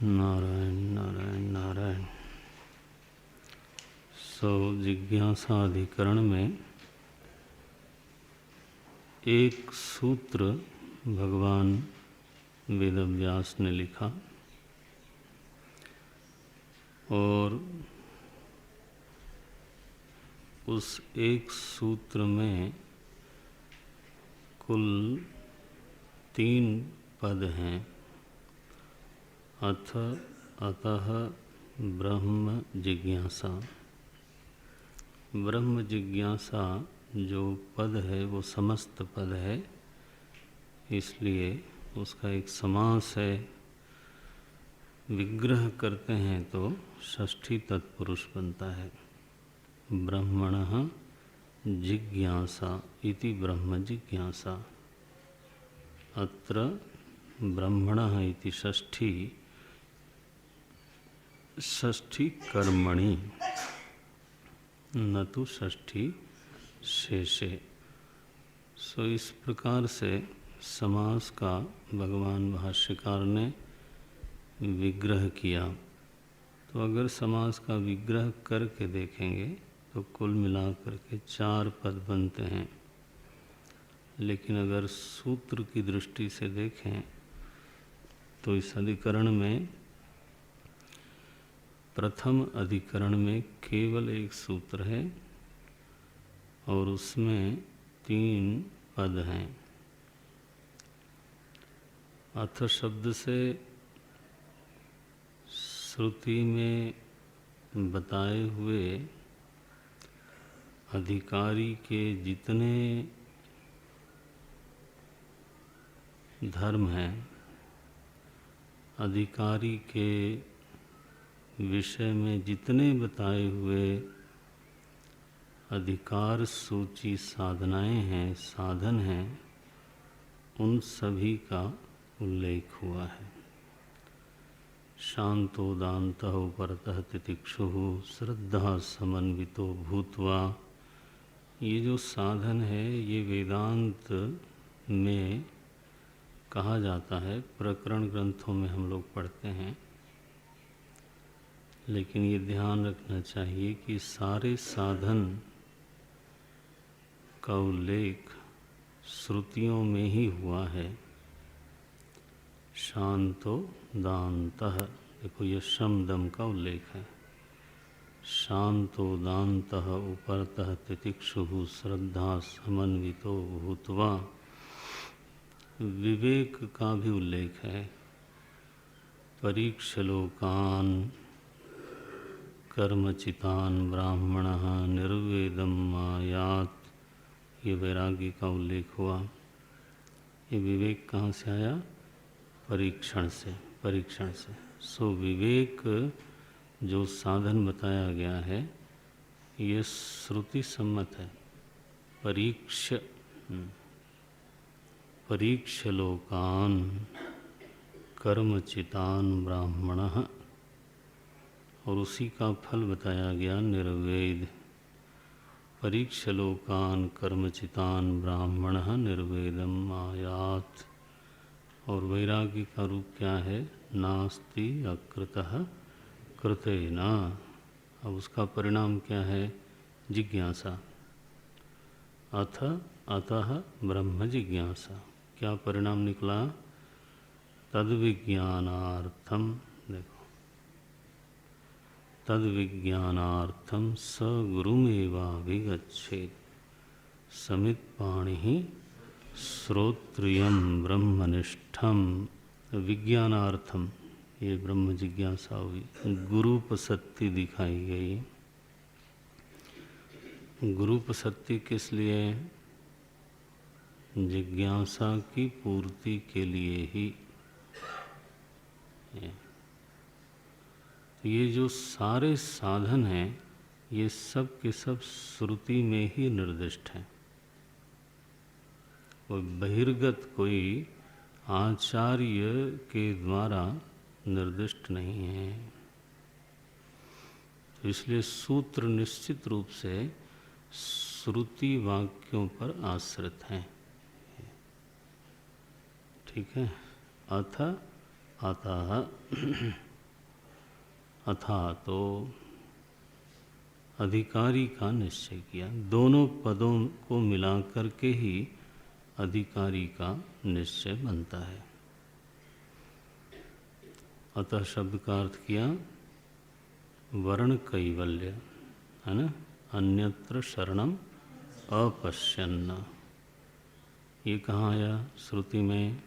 नारायण नारायण नारायण। जिज्ञासा अधिकरण में एक सूत्र भगवान वेदव्यास ने लिखा और उस एक सूत्र में कुल 3 पद हैं। अथ अतः ब्रह्म जिज्ञासा। ब्रह्म जिज्ञासा जो पद है वो समस्त पद है, इसलिए उसका एक समास है। विग्रह करते हैं तो षष्ठी तत्पुरुष बनता है। ब्रह्मणः जिज्ञासा इति ब्रह्म जिज्ञासा। अत्र ब्रह्मणः इति षष्ठी कर्मणि न तो षष्ठी शेषे। इस प्रकार से समास का भगवान भाष्यकार ने विग्रह किया। तो अगर समास का विग्रह करके देखेंगे तो कुल मिलाकर के 4 पद बनते हैं, लेकिन अगर सूत्र की दृष्टि से देखें तो इस अधिकरण में प्रथम अधिकरण में केवल एक सूत्र है और उसमें 3 पद हैं। अथ शब्द से श्रुति में बताए हुए अधिकारी के जितने धर्म हैं, अधिकारी के विषय में जितने बताए हुए अधिकार सूची साधनाएं हैं, साधन हैं, उन सभी का उल्लेख हुआ है। शांतो दान्तः उपरतः तितिक्षुः श्रद्धा समन्वितो भूत्वा। ये जो साधन है ये वेदांत में कहा जाता है, प्रकरण ग्रंथों में हम लोग पढ़ते हैं, लेकिन ये ध्यान रखना चाहिए कि सारे साधन का उल्लेख श्रुतियों में ही हुआ है। शांतो दान्तः, देखो ये शम दम का उल्लेख है। शांतो दान्तः उपरतः तितिक्षुः श्रद्धा समन्वितो भूत्वा। विवेक का भी उल्लेख है। परीक्षलोकान् कर्मचितान् ब्राह्मणः निर्वेदं मायात्। ये वैराग्य का उल्लेख हुआ। ये विवेक कहाँ से आया? परीक्षण से। विवेक जो साधन बताया गया है ये श्रुति सम्मत है। परीक्ष लोकान् कर्मचितान् ब्राह्मणः, और उसी का फल बताया गया निर्वेद। परीक्ष लोकान् कर्मचितान् ब्राह्मणः निर्वेदं आयात्। और वैराग्य का रूप क्या है? नास्ति अकृतः कृतेन। अब उसका परिणाम क्या है? जिज्ञासा। अथ अतः ब्रह्म जिज्ञासा। क्या परिणाम निकला? तद्विज्ञानार्थम। देखो, तद्विज्ञानार्थम स गुरुमेवाभिगच्छेत् समित्पाणिः श्रोत्रियं ब्रह्मनिष्ठम। विज्ञानार्थम, ये ब्रह्म जिज्ञासा हुई। गुरुपसत्ति दिखाई गई। गुरुपसत्ति किस लिए? जिज्ञासा की पूर्ति के लिए ही। ये जो सारे साधन हैं ये सब के सब श्रुति में ही निर्दिष्ट हैं। कोई बहिर्गत, कोई आचार्य के द्वारा निर्दिष्ट नहीं है। तो इसलिए सूत्र निश्चित रूप से श्रुति वाक्यों पर आश्रित हैं। ठीक है। अथ अतः अथा तो अधिकारी का निश्चय किया। दोनों पदों को मिलाकर के ही अधिकारी का निश्चय बनता है। अतः शब्द का अर्थ किया वर्ण कैवल्य, है ना, अन्यत्र शरणम अपश्यन्न। ये कहाँ आया श्रुति में?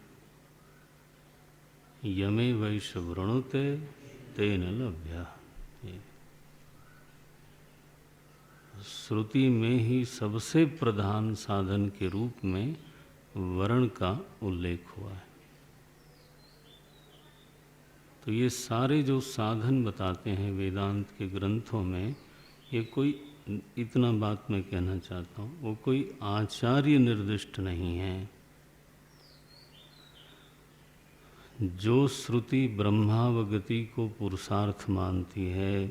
यमे वैश वृणुते तेन लभ्य। श्रुति में ही सबसे प्रधान साधन के रूप में वर्ण का उल्लेख हुआ है। तो ये सारे जो साधन बताते हैं वेदांत के ग्रंथों में, ये कोई, इतना बात मैं कहना चाहता हूँ, वो कोई आचार्य निर्दिष्ट नहीं है। जो श्रुति ब्रह्मावगति को पुरुषार्थ मानती है,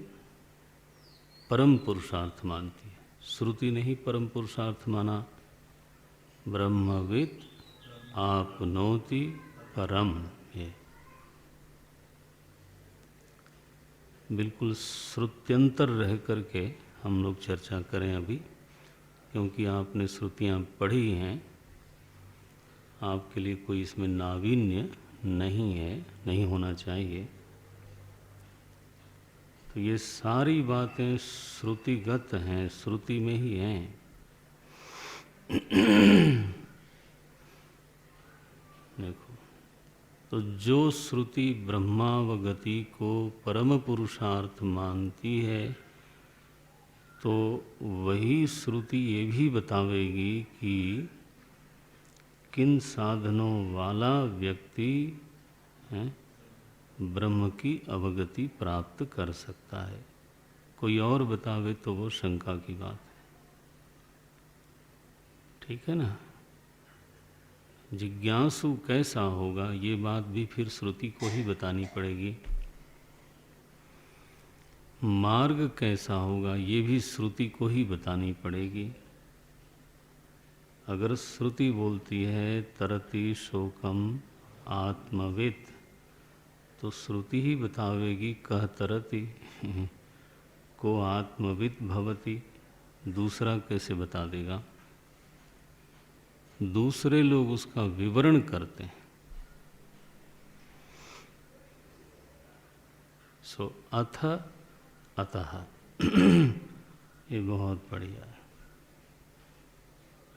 परम पुरुषार्थ मानती है, श्रुति ने ही परम पुरुषार्थ माना। ब्रह्मविद आपनोति परम, ये बिल्कुल श्रुत्यंतर रह करके हम लोग चर्चा करें अभी, क्योंकि आपने श्रुतियाँ पढ़ी हैं, आपके लिए कोई इसमें नावीन्य नहीं है, नहीं होना चाहिए। तो ये सारी बातें श्रुतिगत हैं, श्रुति में ही हैं। देखो, तो जो श्रुति ब्रह्मावगति को परम पुरुषार्थ मानती है, तो वही श्रुति ये भी बतावेगी कि किन साधनों वाला व्यक्ति है ब्रह्म की अवगति प्राप्त कर सकता है। कोई और बतावे तो वो शंका की बात है। ठीक है ना? जिज्ञासु कैसा होगा, ये बात भी फिर श्रुति को ही बतानी पड़ेगी। मार्ग कैसा होगा, ये भी श्रुति को ही बतानी पड़ेगी। अगर श्रुति बोलती है तरति शोकम आत्मवित्, तो श्रुति ही बतावेगी कह तरति को आत्मवित् भवति। दूसरा कैसे बता देगा? दूसरे लोग उसका विवरण करते हैं। सो अथ अतः ये बहुत बढ़िया है।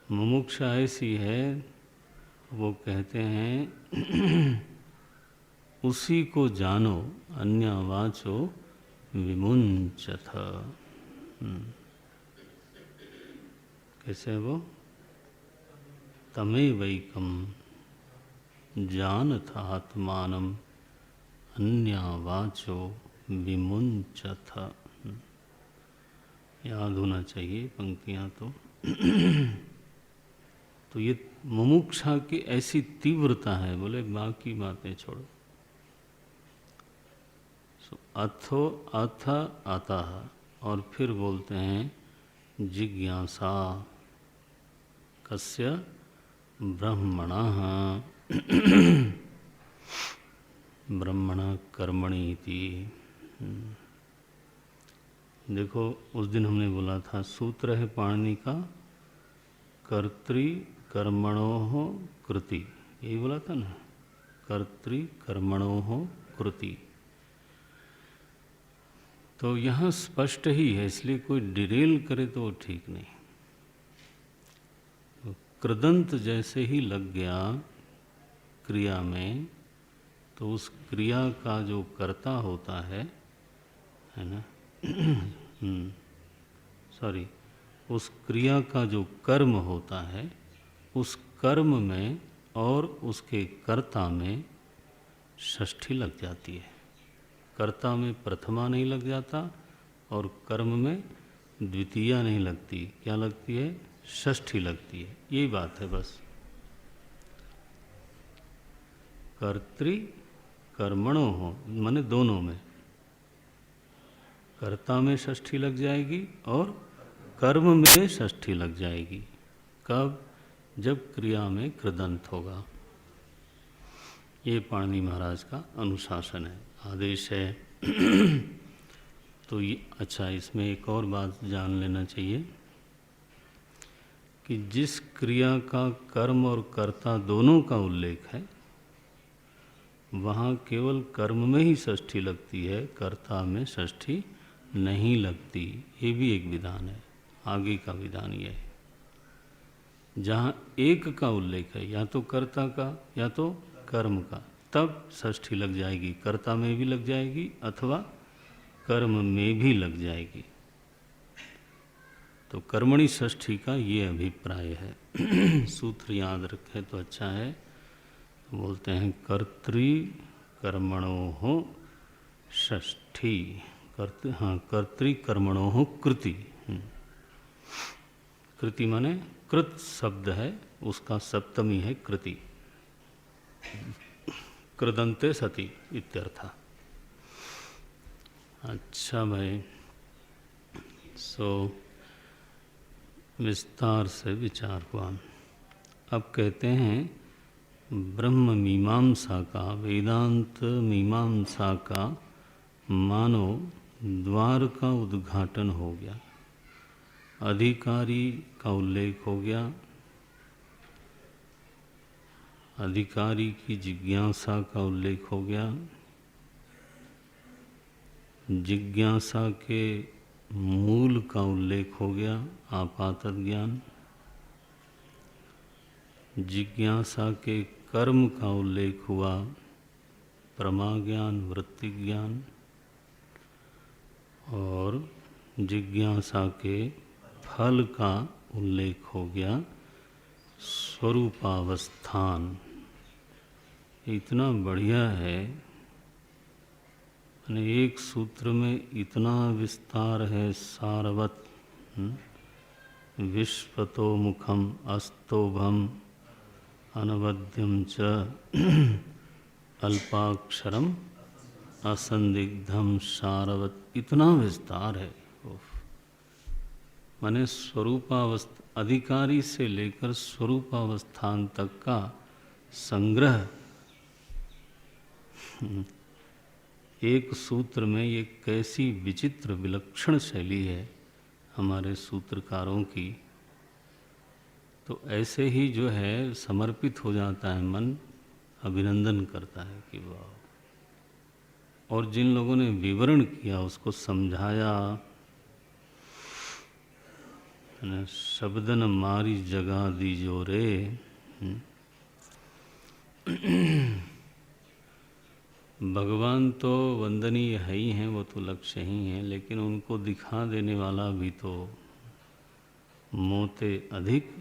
मुमुक्षा ऐसी है, वो कहते हैं उसी को जानो अन्य वाचो विमुंचथ। कैसे वो? तमेवैकम जानथ आत्मानम अन्य वाचो विमुंचथ। याद होना चाहिए पंक्तियाँ तो ये मुमुक्षा की ऐसी तीव्रता है। बोले बाकी बातें छोड़ो। अथो अथ अतः, और फिर बोलते हैं जिज्ञासा कस्य ब्रह्मणः ब्रह्मण कर्मणि इति। देखो, उस दिन हमने बोला था सूत्र है पाणिनि का कर्तृ कर्मणोः कृति, यही बोला था ना, कर्तृ कर्मणोः कृति। तो यहाँ स्पष्ट ही है, इसलिए कोई डिरेल करे तो ठीक नहीं। तो कृदंत जैसे ही लग गया क्रिया में, तो उस क्रिया का जो कर्ता होता है ना सॉरी, उस क्रिया का जो कर्म होता है, उस कर्म में और उसके कर्ता में षष्ठी लग जाती है। कर्ता में प्रथमा नहीं लग जाता और कर्म में द्वितीया नहीं लगती। क्या लगती है? षष्ठी लगती है। यही बात है बस। कर्तृ कर्मणो हो माने दोनों में, कर्ता में षष्ठी लग जाएगी और कर्म में षष्ठी लग जाएगी। कब? जब क्रिया में कृदंत होगा। ये पाणिनि महाराज का अनुशासन है, आदेश है। तो ये अच्छा, इसमें एक और बात जान लेना चाहिए कि जिस क्रिया का कर्म और कर्ता दोनों का उल्लेख है, वहाँ केवल कर्म में ही षष्ठी लगती है, कर्ता में षष्ठी नहीं लगती। ये भी एक विधान है, आगे का विधान ये है। जहाँ एक का उल्लेख है, या तो कर्ता का या तो कर्म का, तब षष्ठी लग जाएगी, कर्ता में भी लग जाएगी अथवा कर्म में भी लग जाएगी। तो कर्मणि षष्ठी का ये अभिप्राय है। सूत्र याद रखें तो अच्छा है। बोलते हैं कर्तृ कर्मणोः षष्ठी, कर्तृ कर्मणोः कृति। कृति माने कृत शब्द है, उसका सप्तमी है कृति, कृदंते सति इत्यर्थ। अच्छा भाई, विस्तार से विचार हुआ। अब कहते हैं ब्रह्म मीमांसा का, वेदांत मीमांसा का मानो द्वार का उद्घाटन हो गया, अधिकारी का उल्लेख हो गया, अधिकारी की जिज्ञासा का उल्लेख हो गया, जिज्ञासा के मूल का उल्लेख हो गया, आपातत ज्ञान, जिज्ञासा के कर्म का उल्लेख हुआ, प्रमा ज्ञान, वृत्ति ज्ञान, और जिज्ञासा के फल का उल्लेख हो गया, स्वरूपावस्थान। इतना बढ़िया है, एक सूत्र में इतना विस्तार है, सारवत। विश्वतो मुखम अस्तोभम अनवद्यम च अल्पाक्षरम असंदिग्धम सारवत, इतना विस्तार है। माने स्वरूपावस्था, अधिकारी से लेकर स्वरूपावस्थान तक का संग्रह एक सूत्र में। ये कैसी विचित्र विलक्षण शैली है हमारे सूत्रकारों की। तो ऐसे ही जो है समर्पित हो जाता है मन, अभिनंदन करता है कि वाह। और जिन लोगों ने विवरण किया, उसको समझाया, शब्दन मारी जगा दीजो रे। भगवान तो वंदनीय है ही हैं, वो तो लक्ष्य ही हैं, लेकिन उनको दिखा देने वाला भी तो मोते अधिक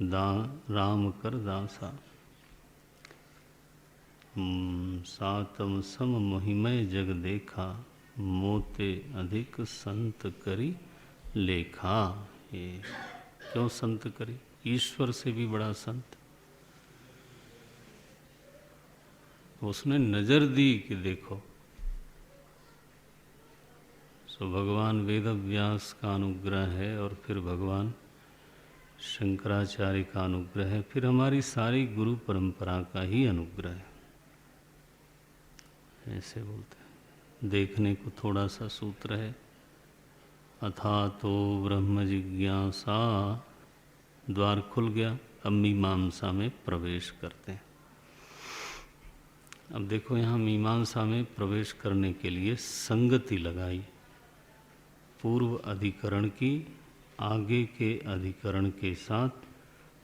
राम कर दासा। सातम सम मोहिमय जग देखा, मोते अधिक संत करी लेखा। ये क्यों संत करी? ईश्वर से भी बड़ा संत। उसने नज़र दी कि देखो। सो भगवान वेद व्यास का अनुग्रह है, और फिर भगवान शंकराचार्य का अनुग्रह है, फिर हमारी सारी गुरु परंपरा का ही अनुग्रह है। ऐसे बोलते हैं। देखने को थोड़ा सा सूत्र है, अथा तो ब्रह्म जिज्ञासा, द्वार खुल गया, अब मीमांसा में प्रवेश करते हैं। अब देखो यहाँ मीमांसा में प्रवेश करने के लिए संगति लगाई, पूर्व अधिकरण की आगे के अधिकरण के साथ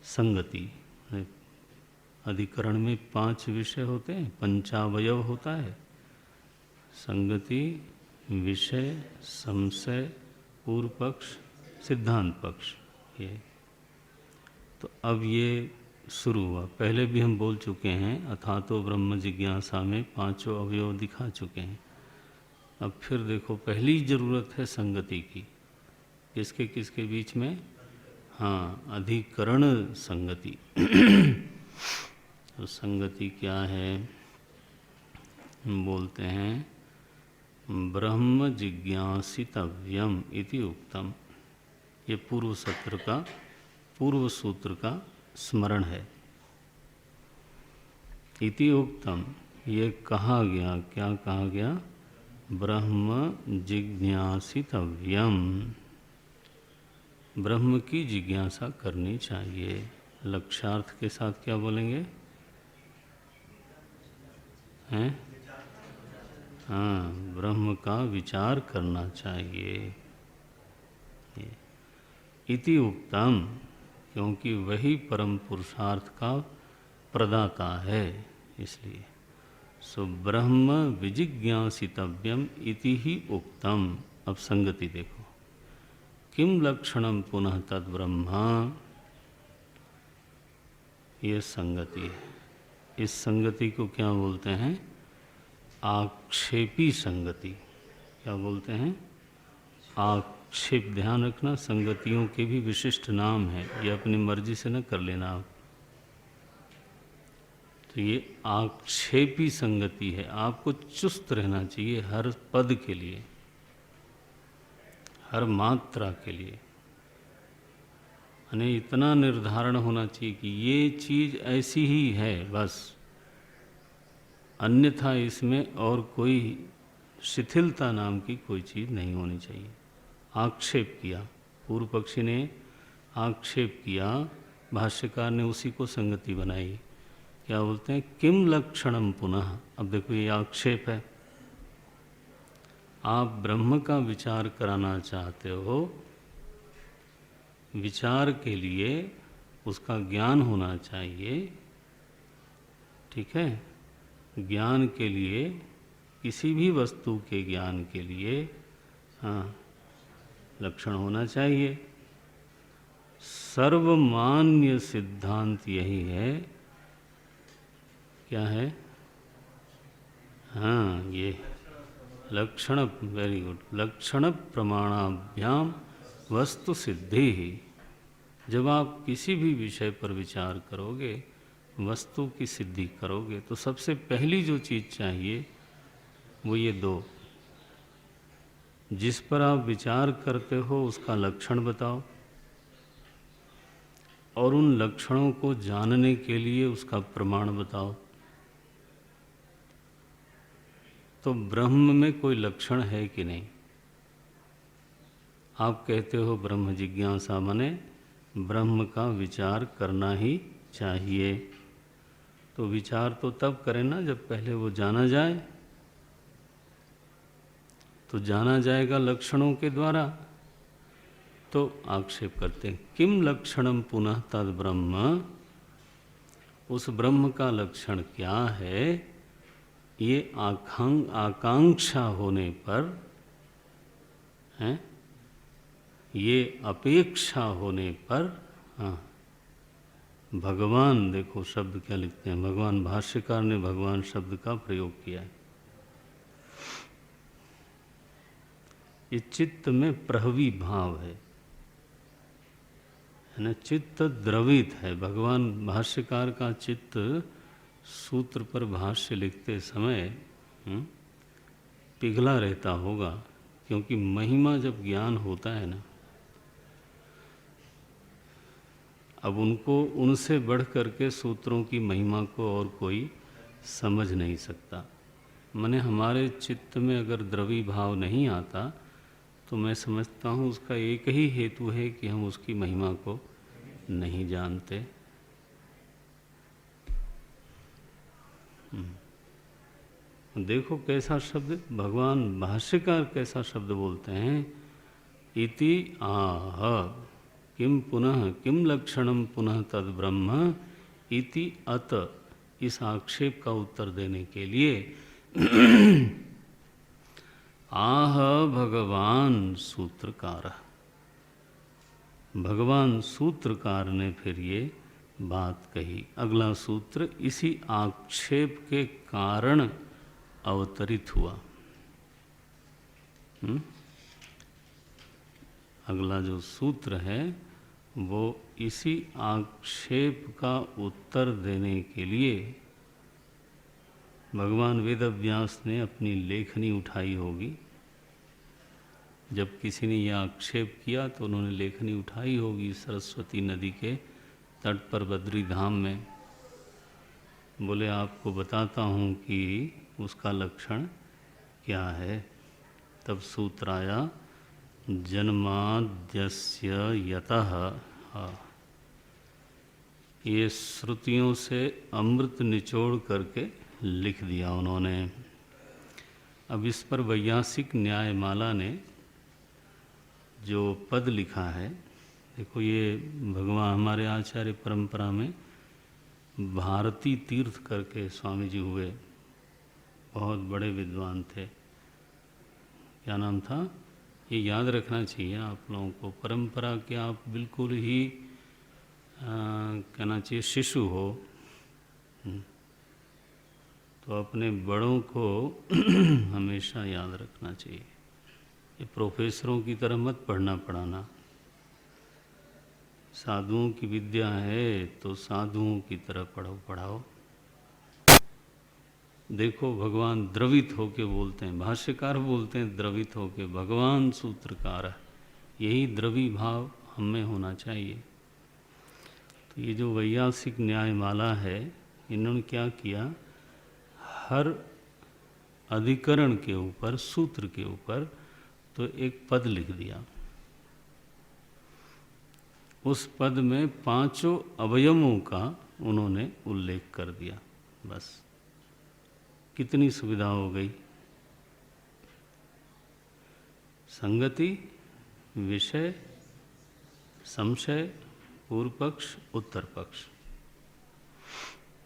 संगति। अधिकरण में 5 विषय होते हैं, पंचावयव होता है, संगति, विषय, संशय, पूर्व पक्ष, सिद्धांत पक्ष। ये तो अब ये शुरू हुआ। पहले भी हम बोल चुके हैं, अथा तो ब्रह्म जिज्ञासा में 5 अवयव दिखा चुके हैं। अब फिर देखो, पहली ज़रूरत है संगति की। किसके किसके बीच में? हाँ, अधिकरण संगति। तो संगति क्या है? बोलते हैं ब्रह्म जिज्ञासितव्यम इति उक्तम। ये पूर्व सत्र का, पूर्व सूत्र का स्मरण है। इति उक्तम, ये कहा गया, क्या कहा गया? ब्रह्म जिज्ञासितव्यम, ब्रह्म की जिज्ञासा करनी चाहिए। लक्ष्यार्थ के साथ क्या बोलेंगे? हैं? हाँ, ब्रह्म का विचार करना चाहिए। इति उक्तम, क्योंकि वही परम पुरुषार्थ का प्रदाता है, इसलिए। सो ब्रह्म विजिज्ञासितव्यम इति ही उक्तम। अब संगति देखो, किम लक्षणम पुनः तद ब्रह्मा, ये संगति है। इस संगति को क्या बोलते हैं? आक्षेपी संगति। क्या बोलते हैं? आक्षेप। ध्यान रखना, संगतियों के भी विशिष्ट नाम है, ये अपनी मर्जी से न कर लेना आप। तो ये आक्षेपी संगति है। आपको चुस्त रहना चाहिए हर पद के लिए, हर मात्रा के लिए। यानी इतना निर्धारण होना चाहिए कि ये चीज़ ऐसी ही है बस, अन्यथा इसमें और कोई शिथिलता नाम की कोई चीज़ नहीं होनी चाहिए। आक्षेप किया, पूर्व पक्षी ने आक्षेप किया, भाष्यकार ने उसी को संगति बनाई। क्या बोलते हैं? किम लक्षणम पुनः। अब देखो ये आक्षेप है। आप ब्रह्म का विचार कराना चाहते हो, विचार के लिए उसका ज्ञान होना चाहिए, ठीक है? ज्ञान के लिए, किसी भी वस्तु के ज्ञान के लिए, हाँ, लक्षण होना चाहिए। सर्वमान्य सिद्धांत यही है। क्या है? हाँ, ये लक्षण, वेरी गुड, लक्षण प्रमाणाभ्याम वस्तु सिद्धि ही। जब आप किसी भी विषय पर विचार करोगे, वस्तु की सिद्धि करोगे, तो सबसे पहली जो चीज़ चाहिए वो ये दो, जिस पर आप विचार करते हो उसका लक्षण बताओ, और उन लक्षणों को जानने के लिए उसका प्रमाण बताओ। तो ब्रह्म में कोई लक्षण है कि नहीं? आप कहते हो ब्रह्म जिज्ञासा माने ब्रह्म का विचार करना ही चाहिए। तो विचार तो तब करें ना जब पहले वो जाना जाए। तो जाना जाएगा लक्षणों के द्वारा। तो आक्षेप करते हैं, किम लक्षणम पुनः तद ब्रह्म, उस ब्रह्म का लक्षण क्या है? ये आकांक्षा होने पर है, ये अपेक्षा होने पर, हाँ, भगवान, देखो शब्द क्या लिखते हैं, भगवान, भाष्यकार ने भगवान शब्द का प्रयोग किया है। ये चित्त में प्रहवी भाव है ना, चित्त द्रवित है। भगवान भाष्यकार का चित्त सूत्र पर भाष्य लिखते समय पिघला रहता होगा, क्योंकि महिमा जब ज्ञान होता है ना, अब उनको उनसे बढ़ करके सूत्रों की महिमा को और कोई समझ नहीं सकता। माने हमारे चित्त में अगर द्रवी भाव नहीं आता तो मैं समझता हूँ उसका एक ही हेतु है कि हम उसकी महिमा को नहीं जानते। देखो कैसा शब्द, भगवान भाष्यकार कैसा शब्द बोलते हैं, इति आह किम पुनः किम लक्षणम पुनः तद ब्रह्म इति अत। इस आक्षेप का उत्तर देने के लिए आह भगवान सूत्रकार, भगवान सूत्रकार ने फिर ये बात कही। अगला सूत्र इसी आक्षेप के कारण अवतरित हुआ। अगला जो सूत्र है वो इसी आक्षेप का उत्तर देने के लिए भगवान वेदव्यास ने अपनी लेखनी उठाई होगी। जब किसी ने यह आक्षेप किया तो उन्होंने लेखनी उठाई होगी सरस्वती नदी के तट पर बद्री धाम में। बोले आपको बताता हूँ कि उसका लक्षण क्या है। तब सूत्र आया जन्माद्यस्य यतः। ये श्रुतियों से अमृत निचोड़ करके लिख दिया उन्होंने। अब इस पर वैयासिक न्यायमाला ने जो पद लिखा है, देखो ये भगवान हमारे आचार्य परंपरा में भारती तीर्थ करके स्वामी जी हुए, बहुत बड़े विद्वान थे। क्या नाम था? ये याद रखना चाहिए आप लोगों को। परंपरा के आप बिल्कुल ही कहना चाहिए शिशु हो, तो अपने बड़ों को हमेशा याद रखना चाहिए। ये प्रोफेसरों की तरह मत पढ़ना पढ़ाना। साधुओं की विद्या है तो साधुओं की तरह पढ़ाओ। देखो भगवान द्रवित होके बोलते हैं, भाष्यकार बोलते हैं द्रवित होके, भगवान सूत्रकार है। यही द्रवी भाव हमें होना चाहिए। तो ये जो वैयासिक न्यायमाला है, इन्होंने क्या किया, हर अधिकरण के ऊपर, सूत्र के ऊपर तो एक पद लिख दिया। उस पद में 5 अवयवों का उन्होंने उल्लेख कर दिया। बस कितनी सुविधा हो गई। संगति, विषय, संशय, पूर्व पक्ष, उत्तर पक्ष।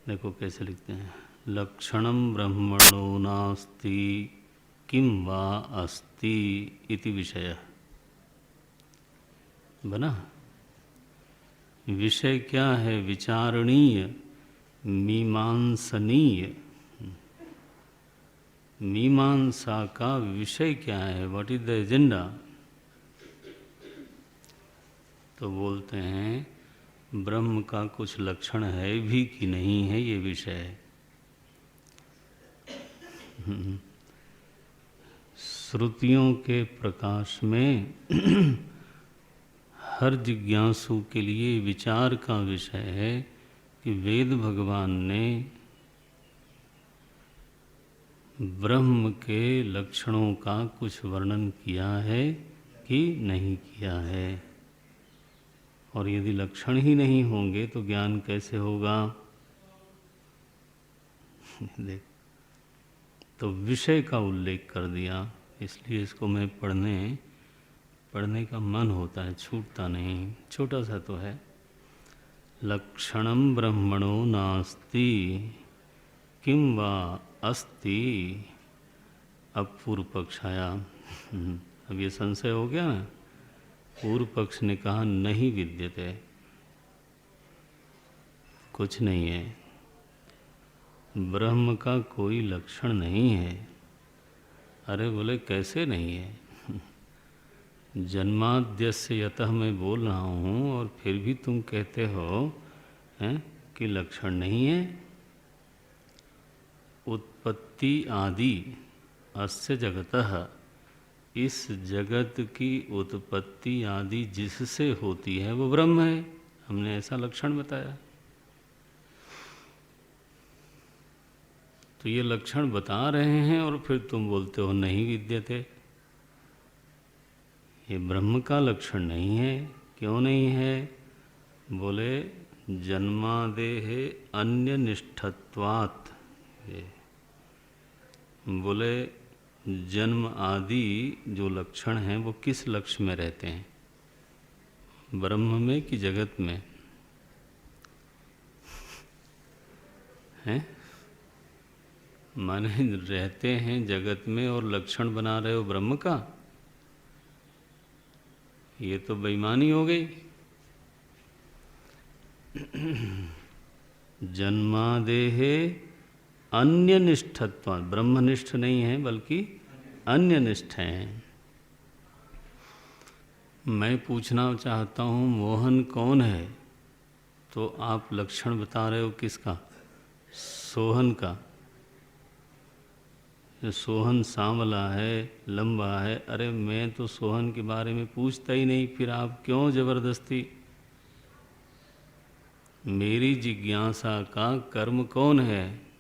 देखो कैसे लिखते हैं, लक्षणम ब्रह्मणो नास्ति किम वा अस्ति इति विषय। बना? विषय क्या है? विचारणीय, मीमांसनीय। मीमांसा का विषय क्या है? What is the agenda? तो बोलते हैं ब्रह्म का कुछ लक्षण है भी कि नहीं है, ये विषय है। श्रुतियों के प्रकाश में हर जिज्ञासु के लिए विचार का विषय है कि वेद भगवान ने ब्रह्म के लक्षणों का कुछ वर्णन किया है कि नहीं किया है। और यदि लक्षण ही नहीं होंगे तो ज्ञान कैसे होगा? देख, तो विषय का उल्लेख कर दिया, इसलिए इसको मैं पढ़ने का मन होता है, छूटता नहीं। छोटा सा तो है। लक्षणम ब्रह्मणो नास्ति किम वा अस्ति। अब पूर्व पक्ष आया। अब ये संशय हो गया ना। पूर्व पक्ष ने कहा नहीं विद्यते, कुछ नहीं है, ब्रह्म का कोई लक्षण नहीं है। अरे बोले कैसे नहीं है? जन्माद्यस्य यतः मैं बोल रहा हूँ और फिर भी तुम कहते हो हैं कि लक्षण नहीं है। उत्पत्ति आदि अस्य जगतः, इस जगत की उत्पत्ति आदि जिससे होती है वो ब्रह्म है। हमने ऐसा लक्षण बताया। तो ये लक्षण बता रहे हैं और फिर तुम बोलते हो नहीं विद्यते। ये ब्रह्म का लक्षण नहीं है। क्यों नहीं है? बोले जन्मादेह अन्य निष्ठत्वात्। बोले जन्म आदि जो लक्षण हैं वो किस लक्ष्य में रहते हैं, ब्रह्म में कि जगत में? हैं? माने रहते हैं जगत में और लक्षण बना रहे हो ब्रह्म का? ये तो बेईमानी हो गई। जन्मादेहे अन्य निष्ठत्व, ब्रह्मनिष्ठ नहीं है बल्कि अन्य निष्ठ हैं। मैं पूछना चाहता हूँ मोहन कौन है, तो आप लक्षण बता रहे हो किसका? सोहन का। सोहन सांवला है, लंबा है। अरे मैं तो सोहन के बारे में पूछता ही नहीं, फिर आप क्यों जबरदस्ती? मेरी जिज्ञासा का कर्म कौन है?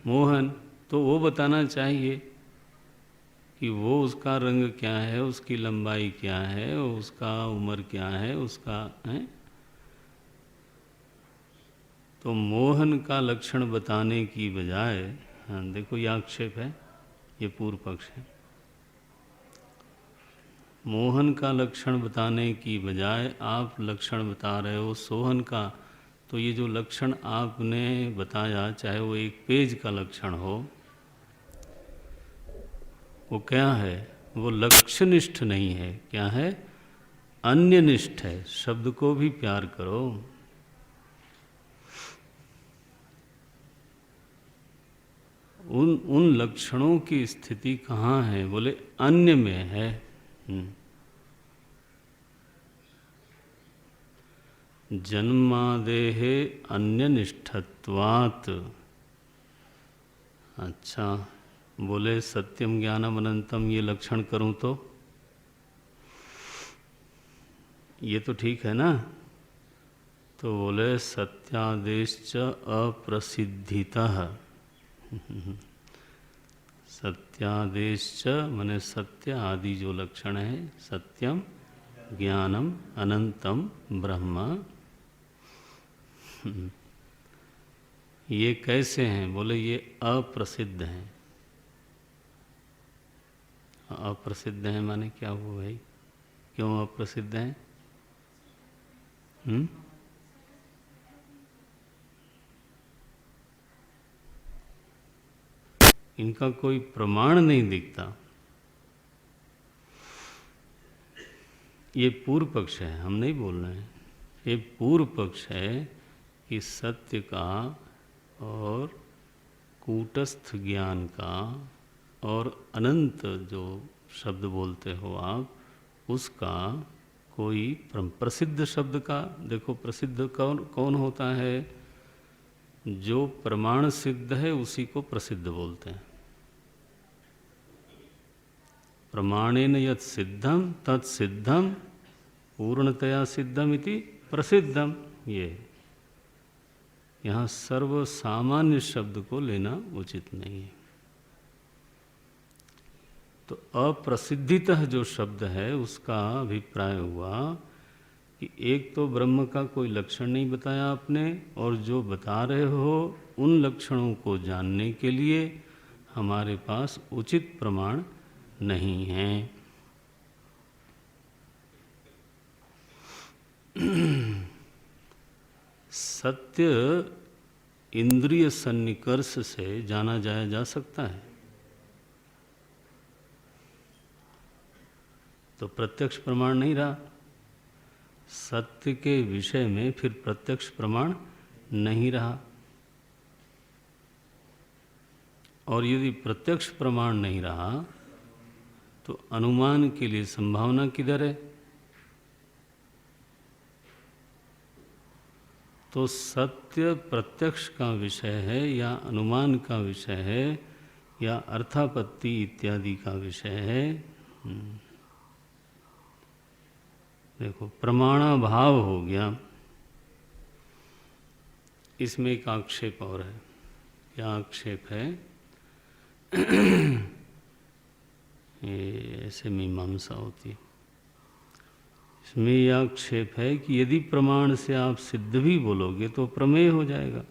मोहन। तो वो बताना चाहिए कि वो उसका रंग क्या है, उसकी लंबाई क्या है, उसका उम्र क्या है, उसका है। तो मोहन का लक्षण बताने की बजाय, हाँ देखो ये आक्षेप है, ये पूर्व पक्ष है। मोहन का लक्षण बताने की बजाय आप लक्षण बता रहे हो सोहन का। तो ये जो लक्षण आपने बताया, चाहे वो एक पेज का लक्षण हो, वो क्या है? वो लक्ष्यनिष्ठ नहीं है। क्या है? अन्यनिष्ठ है। शब्द को भी प्यार करो। उन लक्षणों की स्थिति कहाँ है? बोले अन्य में है। जन्मादेह अन्यनिष्ठत्वात्। अच्छा, बोले सत्यम ज्ञानम अनंतम ये लक्षण करूं तो ये तो ठीक है ना? तो बोले सत्यादेश्च अप्रसिद्धितः। सत्यादेश्च माने सत्य आदि जो लक्षण है, सत्यम ज्ञानम अनंतम ब्रह्म, ये कैसे हैं? बोले ये अप्रसिद्ध हैं। अप्रसिद्ध हैं माने क्या हुआ भाई? क्यों अप्रसिद्ध हैं? इनका कोई प्रमाण नहीं दिखता। ये पूर्व पक्ष है, हम नहीं बोल रहे हैं। ये पूर्व पक्ष है कि सत्य का और कूटस्थ ज्ञान का और अनंत जो शब्द बोलते हो आप, उसका कोई प्रसिद्ध शब्द का, देखो प्रसिद्ध कौन कौन होता है? जो प्रमाण सिद्ध है उसी को प्रसिद्ध बोलते हैं। प्रमाणेन यत् सिद्धम तत् सिद्धम पूर्णतया सिद्धम इति प्रसिद्धम। ये यहाँ सर्व सामान्य शब्द को लेना उचित नहीं है। तो अप्रसिद्धितः जो शब्द है उसका अभिप्राय हुआ कि एक तो ब्रह्म का कोई लक्षण नहीं बताया आपने, और जो बता रहे हो उन लक्षणों को जानने के लिए हमारे पास उचित प्रमाण नहीं है। सत्य इंद्रिय सन्निकर्ष से जाना जा सकता है। तो प्रत्यक्ष प्रमाण नहीं रहा। सत्य के विषय में फिर प्रत्यक्ष प्रमाण नहीं रहा। और यदि प्रत्यक्ष प्रमाण नहीं रहा तो अनुमान के लिए संभावना किधर है? तो सत्य प्रत्यक्ष का विषय है या अनुमान का विषय है या अर्थापत्ति इत्यादि का विषय है? देखो प्रमाणाभाव हो गया। इसमें एक आक्षेप और है। क्या आक्षेप है? ये ऐसे मीमांसा होती है। इसमें यह आक्षेप है कि यदि प्रमाण से आप सिद्ध भी बोलोगे तो प्रमेय हो जाएगा,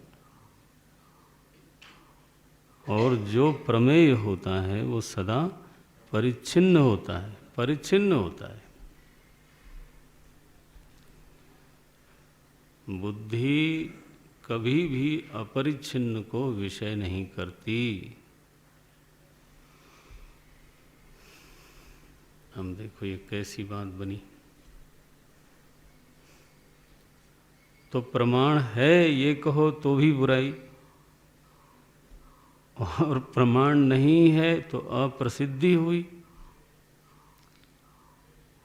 और जो प्रमेय होता है वो सदा परिच्छिन्न होता है, परिच्छिन्न होता है। बुद्धि कभी भी अपरिच्छिन्न को विषय नहीं करती। हम देखो ये कैसी बात बनी। तो प्रमाण है ये कहो तो भी बुराई, और प्रमाण नहीं है तो अप्रसिद्धि हुई,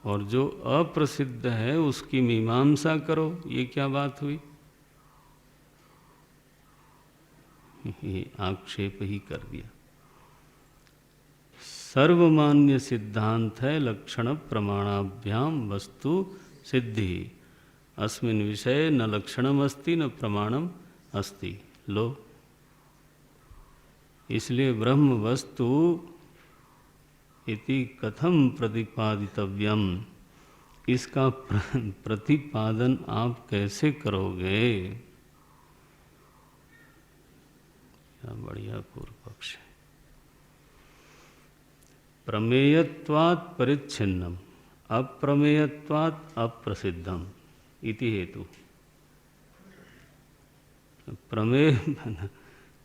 और जो अप्रसिद्ध है उसकी मीमांसा करो, ये क्या बात हुई? ये आक्षेप ही कर दिया। सर्वमान्य सिद्धांत है लक्षण प्रमाणाभ्याम वस्तु सिद्धि। अस्मिन् विषय न लक्षणम अस्ति न प्रमाणम अस्ति। लो, इसलिए ब्रह्म वस्तु इति कथम प्रतिपादितव्यम, इसका प्रतिपादन आप कैसे करोगे। क्या बढ़िया पूर्व पक्ष है। प्रमेयत्वात् परिच्छिन्नम अप्रमेयत्वात् अप्रसिद्धम इति हेतु। प्रमेय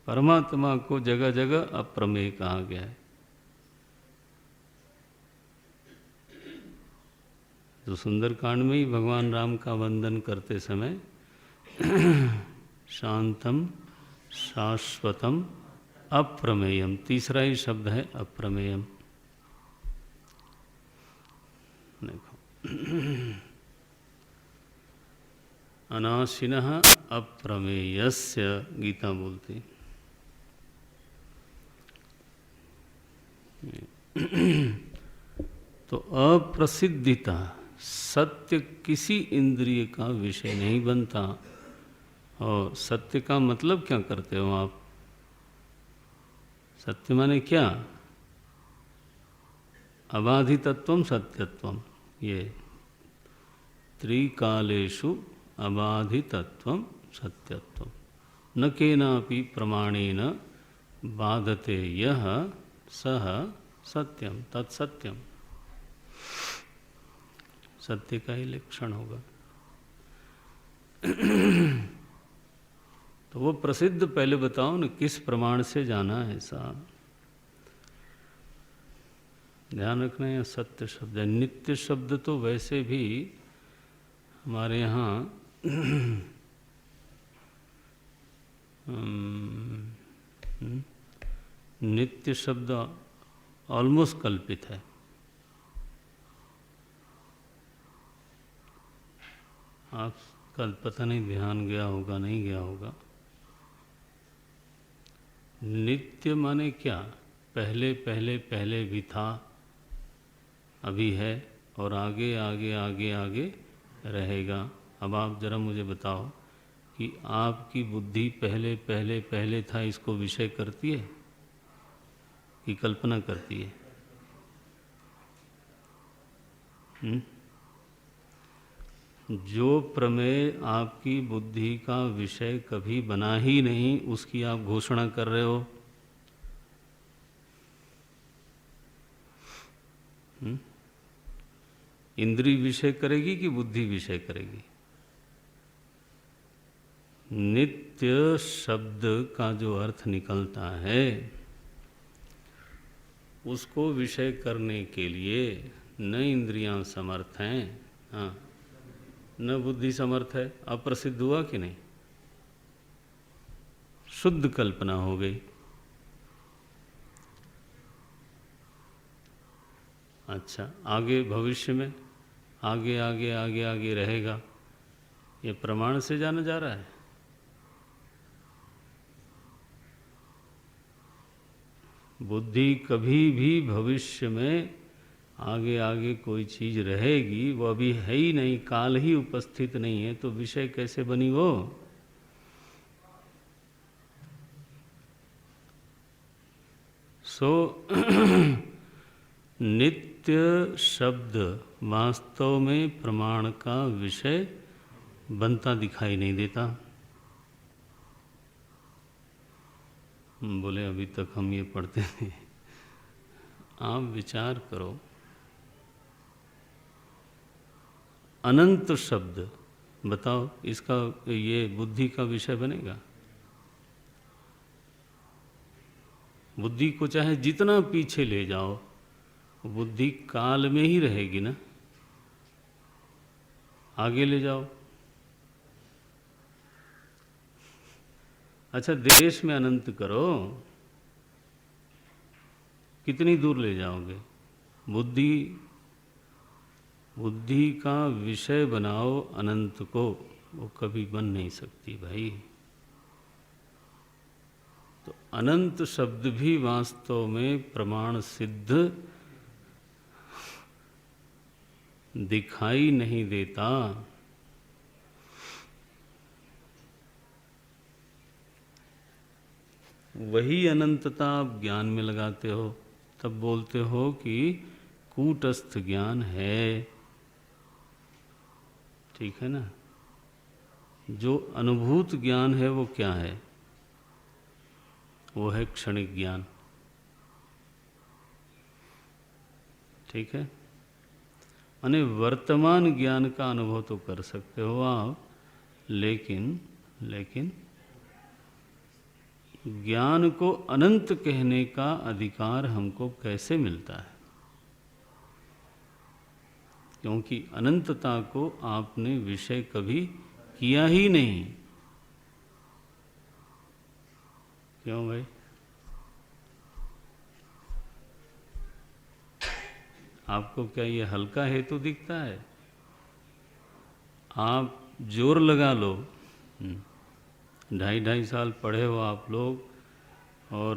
परमात्मा को जगह जगह अप्रमेय कहा गया है। तो सुंदरकांड में ही भगवान राम का वंदन करते समय शांतम शाश्वतम अप्रमेयम, तीसरा ही शब्द है अप्रमेयम। देखो, अनाशिनः अप्रमेयस्य गीता बोलती। तो अप्रसिद्धिता, सत्य किसी इंद्रिय का विषय नहीं बनता। और सत्य का मतलब क्या करते हो आप? सत्य माने क्या? अबाधितत्वम सत्यत्वम, ये त्रिकालेषु अबाधितत्वम सत्यत्वम न केनापि प्रमाणेन बाधते यह सह सत्यम तत्सत्यम। सत्य का ही लक्षण होगा। तो वो प्रसिद्ध पहले बताओ न, किस प्रमाण से जाना है साहब। ध्यान रखना है सत्य शब्द है। नित्य शब्द तो वैसे भी हमारे यहाँ नित्य शब्द ऑलमोस्ट कल्पित है। आप कल पता नहीं ध्यान गया होगा नहीं गया होगा। नित्य माने क्या? पहले पहले पहले भी था, अभी है और आगे आगे आगे आगे रहेगा। अब आप जरा मुझे बताओ कि आपकी बुद्धि पहले पहले पहले था इसको विषय करती है कि कल्पना करती है? जो प्रमेय आपकी बुद्धि का विषय कभी बना ही नहीं, उसकी आप घोषणा कर रहे हो। इंद्रिय विषय करेगी कि बुद्धि विषय करेगी? नित्य शब्द का जो अर्थ निकलता है उसको विषय करने के लिए न इंद्रियां समर्थ हैं, हाँ, न बुद्धि समर्थ है। अप्रसिद्ध हुआ कि नहीं? शुद्ध कल्पना हो गई। अच्छा, आगे भविष्य में आगे आगे आगे आगे रहेगा, ये प्रमाण से जाना जा रहा है। बुद्धि कभी भी भविष्य में आगे आगे कोई चीज रहेगी, वो अभी है ही नहीं, काल ही उपस्थित नहीं है, तो विषय कैसे बनी वो? नित्य शब्द वास्तव में प्रमाण का विषय बनता दिखाई नहीं देता। बोले अभी तक हम ये पढ़ते थे। आप विचार करो, अनंत शब्द बताओ, इसका ये बुद्धि का विषय बनेगा? बुद्धि को चाहे जितना पीछे ले जाओ, बुद्धि काल में ही रहेगी ना। आगे ले जाओ, अच्छा देश में अनंत करो, कितनी दूर ले जाओगे? बुद्धि का विषय बनाओ अनंत को, वो कभी बन नहीं सकती भाई। तो अनंत शब्द भी वास्तव में प्रमाण सिद्ध दिखाई नहीं देता। वही अनंतता आप ज्ञान में लगाते हो तब बोलते हो कि कूटस्थ ज्ञान है। ठीक है ना। जो अनुभूत ज्ञान है वो क्या है? वो है क्षणिक ज्ञान। ठीक है। माने वर्तमान ज्ञान का अनुभव तो कर सकते हो आप, लेकिन ज्ञान को अनंत कहने का अधिकार हमको कैसे मिलता है? क्योंकि अनंतता को आपने विषय कभी किया ही नहीं। क्यों भाई? आपको क्या ये हल्का हेतु दिखता है? आप जोर लगा लो, 2.5 साल पढ़े हो आप लोग, और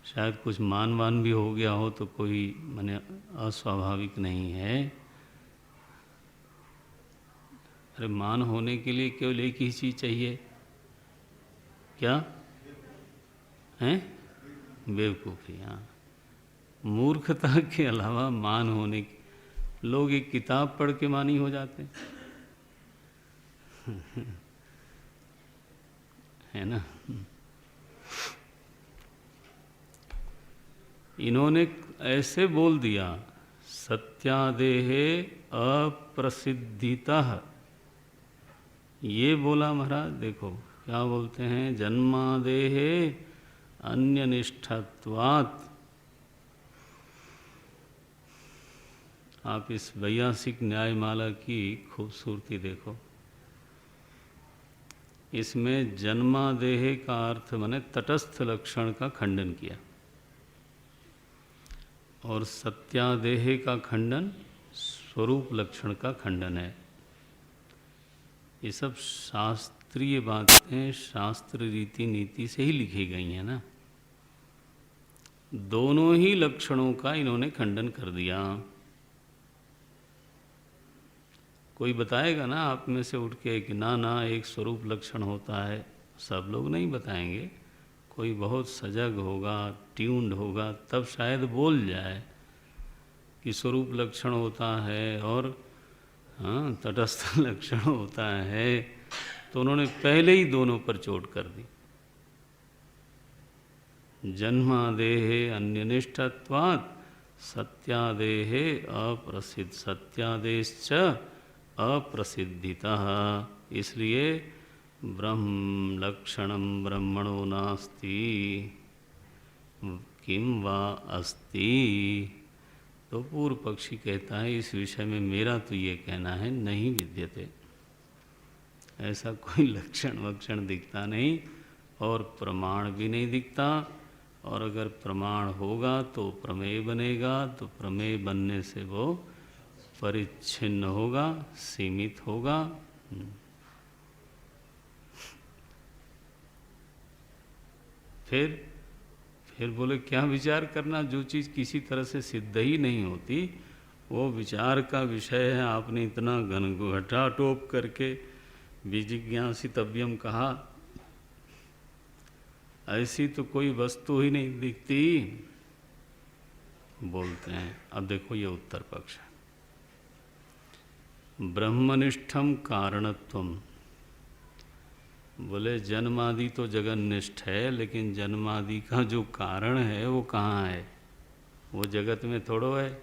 शायद कुछ मान भी हो गया हो, तो कोई माने अस्वाभाविक नहीं है। अरे मान होने के लिए केवल एक ही चीज़ चाहिए, क्या है? बेवकूफ़ी। हाँ, मूर्खता के अलावा मान होने की, लोग एक किताब पढ़ के मानी हो जाते हैं। है ना। इन्होंने ऐसे बोल दिया, सत्यादेहे अप्रसिद्धितः। ये बोला महाराज, देखो क्या बोलते हैं, जन्मादेहे अन्यनिष्ठत्वात्। आप इस वैयासिक न्यायमाला की खूबसूरती देखो। इसमें जन्मादेह का अर्थ माने तटस्थ लक्षण का खंडन किया, और सत्यादेह का खंडन स्वरूप लक्षण का खंडन है। ये सब शास्त्रीय बातें शास्त्र रीति नीति से ही लिखी गई हैं ना। दोनों ही लक्षणों का इन्होंने खंडन कर दिया। कोई बताएगा ना आप में से उठ के कि ना ना एक स्वरूप लक्षण होता है? सब लोग नहीं बताएंगे। कोई बहुत सजग होगा, ट्यून्ड होगा, तब शायद बोल जाए कि स्वरूप लक्षण होता है और हाँ तटस्थ लक्षण होता है। तो उन्होंने पहले ही दोनों पर चोट कर दी। जन्मादेहे अन्यनिष्ठत्वात् सत्यादेहे अप्रसिद्ध, सत्यादेश्च अप्रसिद्धितः। इसलिए ब्रह्म लक्षणम ब्रह्मणो नास्ति किम वा अस्ति। तो पूर्व पक्षी कहता है इस विषय में मेरा तो ये कहना है, नहीं विद्यते, ऐसा कोई लक्षण वक्षण दिखता नहीं और प्रमाण भी नहीं दिखता। और अगर प्रमाण होगा तो प्रमेय बनेगा, तो प्रमेय बनने से वो परिच्छिन्न होगा, सीमित होगा। फिर बोले क्या विचार करना, जो चीज़ किसी तरह से सिद्ध ही नहीं होती वो विचार का विषय है। आपने इतना घटा टोप करके विजिज्ञासितव्यम कहा, ऐसी तो कोई वस्तु ही नहीं दिखती बोलते हैं। अब देखो ये उत्तर पक्ष है। ब्रह्मनिष्ठम कारणत्वम, बोले जन्मादि तो जगन्निष्ठ है, लेकिन जन्मादि का जो कारण है वो कहाँ है? वो जगत में थोड़ो है।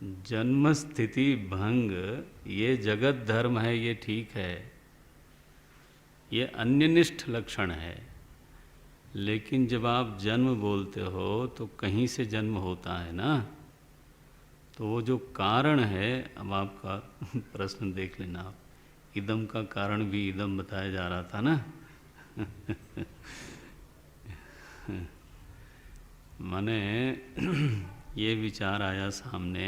जन्म स्थिति भंग ये जगत धर्म है, ये ठीक है, ये अन्यनिष्ठ लक्षण है। लेकिन जब आप जन्म बोलते हो तो कहीं से जन्म होता है ना। तो वो जो कारण है, अब आपका प्रश्न देख लेना आप, इदम का कारण भी इदम बताया जा रहा था ना। माने ये विचार आया सामने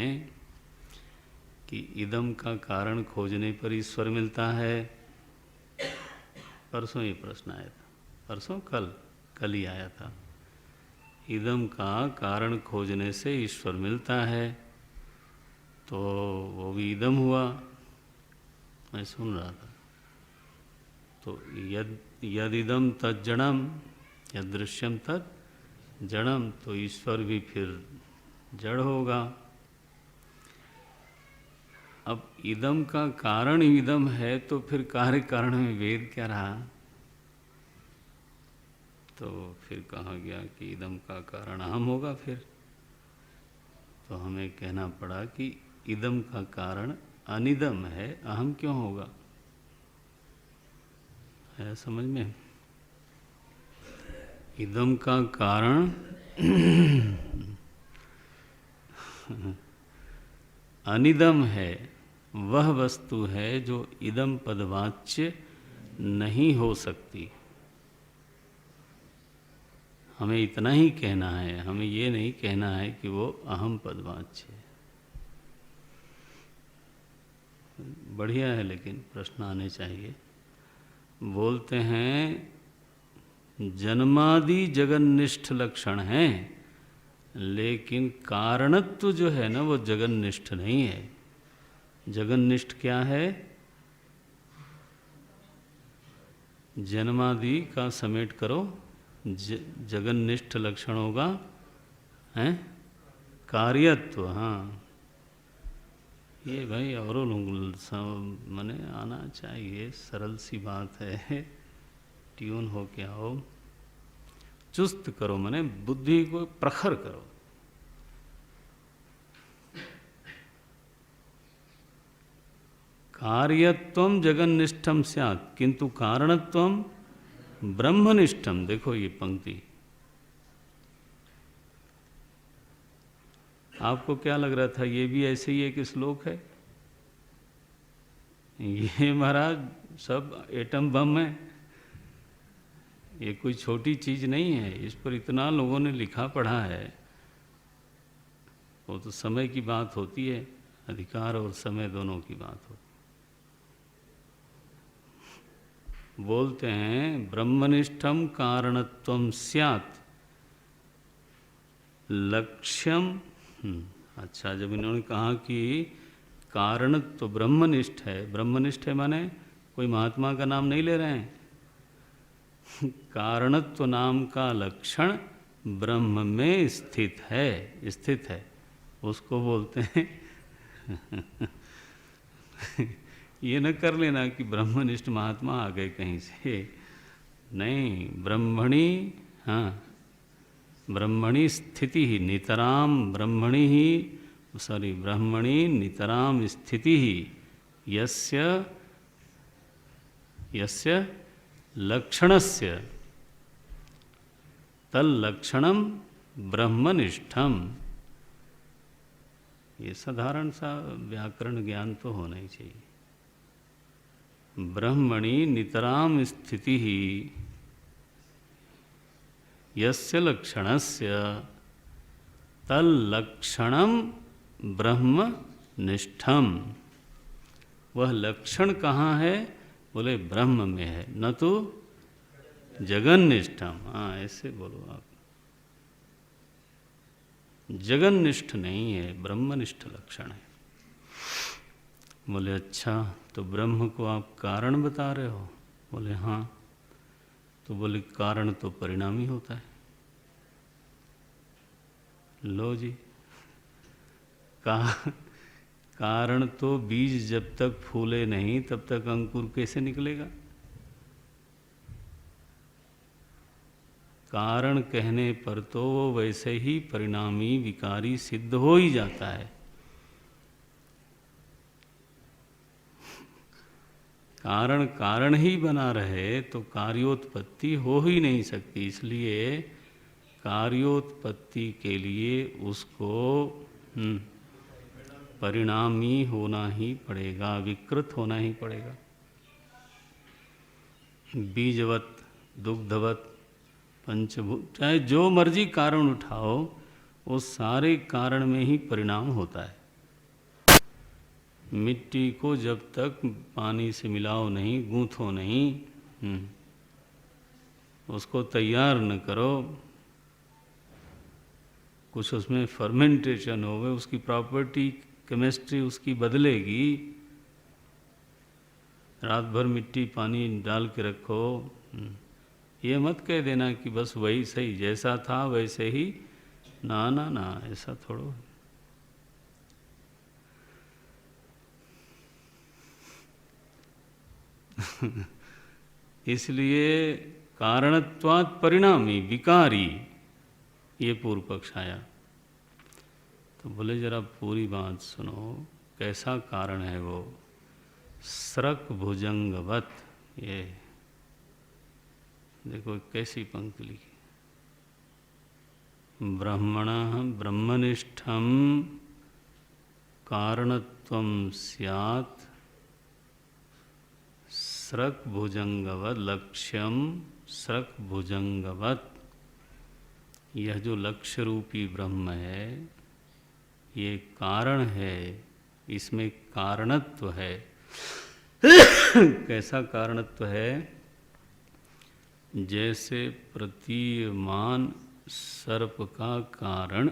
कि इदम का कारण खोजने पर ईश्वर मिलता है। परसों ये प्रश्न आया था, परसों कल ही आया था। इदम का कारण खोजने से ईश्वर मिलता है, तो वो भी इदम हुआ। मैं सुन रहा था। तो यदिदम तज्जड़म, यदृश्यम तद जड़म, तो ईश्वर भी फिर जड़ होगा। अब इदम का कारण इदम है तो फिर कार्य कारण में वेद क्या रहा? तो फिर कहा गया कि इदम का कारण अहम होगा। फिर तो हमें कहना पड़ा कि इदम का कारण अनिदम है, अहम क्यों होगा? है समझ में? इदम का कारण अनिदम है, वह वस्तु है जो इदम पदवाच्य नहीं हो सकती। हमें इतना ही कहना है, हमें ये नहीं कहना है कि वो अहम पदवाच्य है। बढ़िया है, लेकिन प्रश्न आने चाहिए। बोलते हैं जन्मादि जगन्निष्ठ लक्षण हैं, लेकिन कारणत्व जो है ना वो जगन्निष्ठ नहीं है। जगन्निष्ठ क्या है? जन्मादि का समेट करो, जगन्निष्ठ लक्षण होगा हैं कार्यत्व। हाँ, ये भाई और लोग मने आना चाहिए, सरल सी बात है। ट्यून हो के आओ, चुस्त करो, मने बुद्धि को प्रखर करो। कार्यत्वम जगन्निष्ठम स्यात् किंतु कारणत्वम ब्रह्मनिष्ठम। देखो ये पंक्ति, आपको क्या लग रहा था ये भी ऐसे ही एक श्लोक है? ये महाराज सब एटम बम है, ये कोई छोटी चीज नहीं है। इस पर इतना लोगों ने लिखा पढ़ा है। वो तो समय की बात होती है, अधिकार और समय दोनों की बात होती है। बोलते हैं ब्रह्मनिष्ठम कारणत्वम स्यात् लक्ष्यम। अच्छा, जब इन्होंने कहा कि कारण तो ब्रह्मनिष्ठ है, ब्रह्मनिष्ठ है माने कोई महात्मा का नाम नहीं ले रहे हैं। कारणत्व नाम का लक्षण ब्रह्म में स्थित है, उसको बोलते हैं। ये न कर लेना कि ब्रह्मनिष्ठ महात्मा आ गए कहीं से, नहीं। ब्रह्मणी, हाँ, ब्रह्मणि स्थिति ही नितराम, ब्रह्मणि ही ब्रह्मणि नितराम स्थिति ही यस्य लक्षणस्य तल्लक्षणम ब्रह्मनिष्ठम। ये साधारण सा व्याकरण ज्ञान तो होना ही चाहिए। ब्रह्मणि नितराम स्थिति ही यस्य लक्षणस्य तल्लक्षणम ब्रह्मनिष्ठम। वह लक्षण कहाँ है? बोले ब्रह्म में है, न तो जगन्निष्ठम। हाँ, ऐसे बोलो आप, जगन्निष्ठ नहीं है, ब्रह्मनिष्ठ लक्षण है। बोले अच्छा, तो ब्रह्म को आप कारण बता रहे हो? बोले हाँ। तो बोले कारण तो परिणामी होता है। लो जी, कारण तो बीज जब तक फूले नहीं तब तक अंकुर कैसे निकलेगा? कारण कहने पर तो वो वैसे ही परिणामी विकारी सिद्ध हो ही जाता है। कारण कारण ही बना रहे तो कार्योत्पत्ति हो ही नहीं सकती। इसलिए कार्योत्पत्ति के लिए उसको परिणामी होना ही पड़ेगा, विकृत होना ही पड़ेगा। बीजवत, दुग्धवत, पंचभूत, चाहे जो मर्जी कारण उठाओ, वो सारे कारण में ही परिणाम होता है। मिट्टी को जब तक पानी से मिलाओ नहीं, गूंथो नहीं, उसको तैयार न करो, कुछ उसमें फर्मेंटेशन हो, उसकी प्रॉपर्टी केमिस्ट्री उसकी बदलेगी, रात भर मिट्टी पानी डाल के रखो, ये मत कह देना कि बस वही सही, जैसा था वैसे ही, ना ना ना, ऐसा थोड़ो। इसलिए कारणत्वात् परिणामी विकारी, ये पूर्व पक्ष आया। तो बोले जरा पूरी बात सुनो, कैसा कारण है वो? स्रक भुजंगवत, ये देखो कैसी पंक्ति लिखी, ब्रह्मणः ब्रह्मनिष्ठं कारणत्वं स्यात् स्रक भुजंगवत लक्ष्यम स्रक भुजंगवत। यह जो लक्ष्य रूपी ब्रह्म है ये कारण है, इसमें कारणत्व है। कैसा कारणत्व है? जैसे प्रतीयमान सर्प का कारण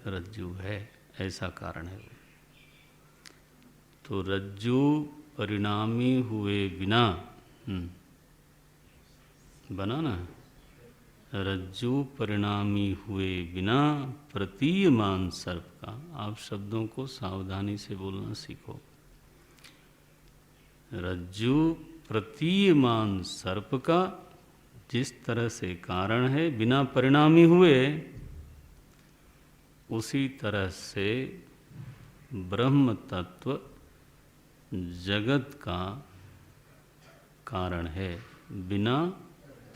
रज्जु है, ऐसा कारण है। तो रज्जु परिणामी हुए बिना बना ना, रज्जु परिणामी हुए बिना प्रतीयमान सर्प का, आप शब्दों को सावधानी से बोलना सीखो। रज्जु प्रतीयमान सर्प का जिस तरह से कारण है बिना परिणामी हुए, उसी तरह से ब्रह्म तत्व जगत का कारण है बिना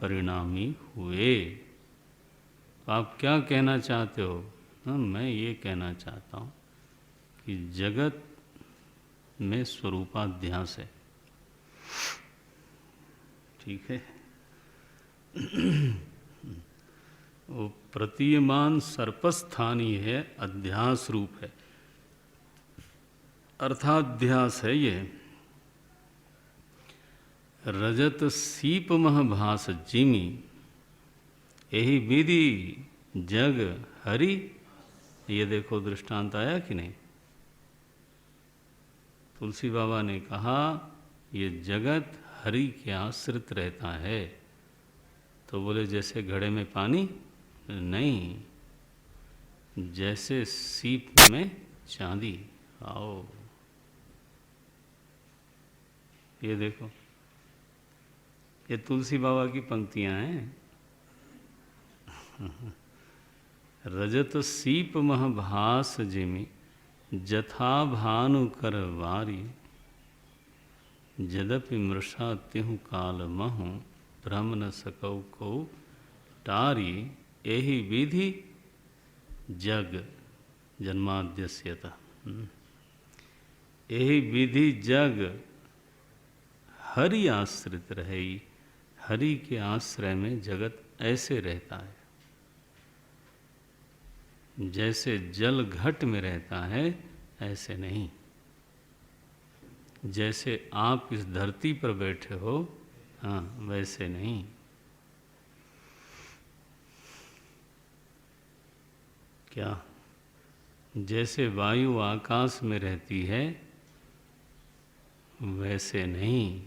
परिणामी हुए। तो आप क्या कहना चाहते हो? मैं ये कहना चाहता हूँ कि जगत में स्वरूपाध्यास है, ठीक है। वो प्रतीयमान सर्पस्थानी है, अध्यास रूप है, अर्थाध्यास है ये। रजत सीपमह भास जिमी, यही विधि जग हरि। ये देखो दृष्टांत आया कि नहीं? तुलसी बाबा ने कहा ये जगत हरि के आश्रित रहता है। तो बोले जैसे घड़े में पानी नहीं, जैसे सीप में चांदी। आओ ये देखो, ये तुलसी बाबा की पंक्तियां हैं। रजत सीप मह भास जिमि जथा भानु कर वारी, यद्यपि मृषा तिहु काल महु भ्रम न सकौ को टारी। यही विधि जग जन्माद्यस्यत, यही विधि जग हरि आश्रित रहे। हरि के आश्रय में जगत ऐसे रहता है जैसे जल घट में रहता है, ऐसे नहीं। जैसे आप इस धरती पर बैठे हो, हाँ वैसे नहीं। क्या? जैसे वायु आकाश में रहती है वैसे नहीं।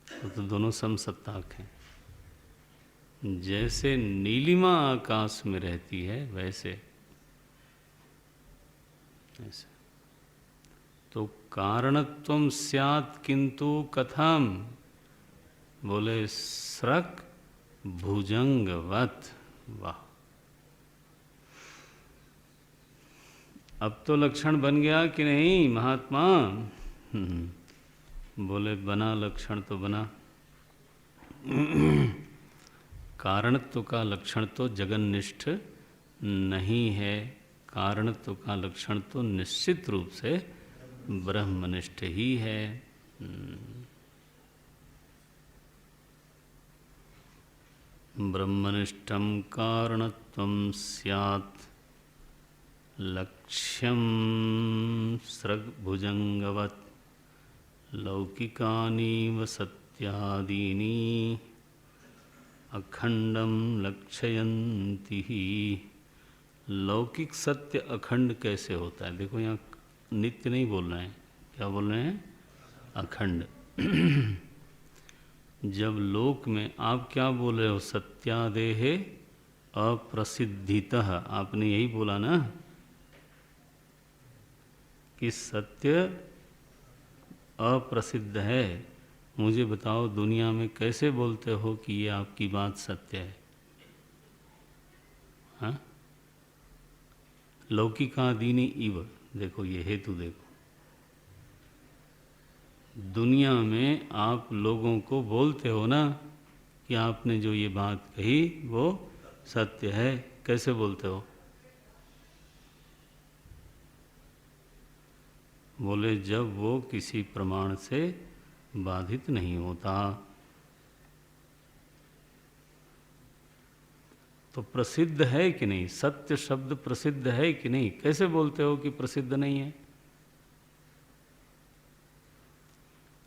तो दोनों समसत्ताक हैं। जैसे नीलिमा आकाश में रहती है वैसे ऐसे। तो कारणत्वं स्यात् किंतु कथम? बोले स्रक भुजंगवत। वाह, अब तो लक्षण बन गया कि नहीं महात्मा? बोले बना, लक्षण तो बना। कारणत्व का लक्षण तो जगन्निष्ठ नहीं है, कारणत्व का लक्षण तो निश्चित रूप से ब्रह्मनिष्ठ ही है। ब्रह्मनिष्ठं कारणत्वं स्यात् लक्ष्यं स्रग्भुजंगवत् लौकिकानीव सत्यादीनि अखंडम लक्षयन्ति ही। लौकिक सत्य अखंड कैसे होता है? देखो यहाँ नित्य नहीं बोल रहे हैं, क्या बोल रहे हैं? अखंड। जब लोक में आप क्या बोल रहे हो, सत्यादेहे अप्रसिद्धितः, आपने यही बोला ना कि सत्य अप्रसिद्ध है। मुझे बताओ दुनिया में कैसे बोलते हो कि ये आपकी बात सत्य है? हाँ, लौकिकादीनि इव, देखो ये हेतु देखो, दुनिया में आप लोगों को बोलते हो ना कि आपने जो ये बात कही वो सत्य है। कैसे बोलते हो? बोले जब वो किसी प्रमाण से बाधित नहीं होता। तो प्रसिद्ध है कि नहीं? सत्य शब्द प्रसिद्ध है कि नहीं? कैसे बोलते हो कि प्रसिद्ध नहीं है?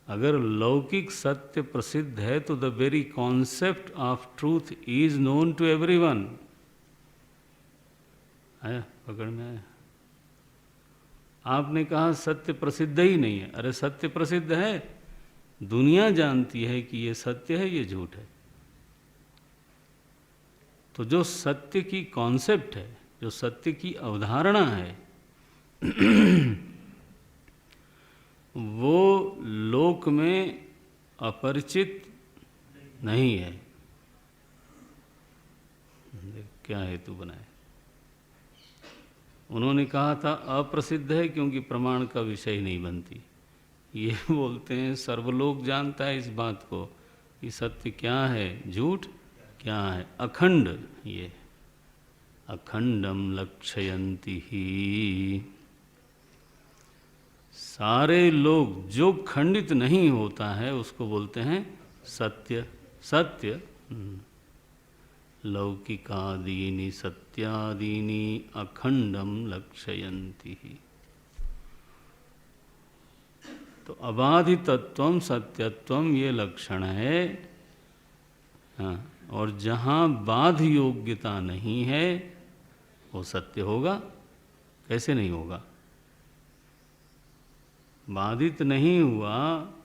अगर लौकिक सत्य प्रसिद्ध है तो the very concept of truth is known to everyone. है पकड़ में आया? आपने कहा सत्य प्रसिद्ध ही नहीं है। अरे सत्य प्रसिद्ध है, दुनिया जानती है कि ये सत्य है, ये झूठ है। तो जो सत्य की कॉन्सेप्ट है, जो सत्य की अवधारणा है, वो लोक में अपरिचित नहीं है। क्या हेतु बनाए? उन्होंने कहा था अप्रसिद्ध है क्योंकि प्रमाण का विषय नहीं बनती। ये बोलते हैं सर्वलोक जानता है इस बात को कि सत्य क्या है, झूठ क्या है। अखंड, ये अखंडम लक्षयन्ति ही, सारे लोग जो खंडित नहीं होता है उसको बोलते हैं सत्य। सत्य लौकिकादीनि सत्यादीनि अखंडम लक्षयन्ति ही। तो अबाधितत्वम सत्यत्वम ये लक्षण है। हाँ, और जहाँ बाध योग्यता नहीं है वो सत्य होगा। कैसे नहीं होगा? बाधित नहीं हुआ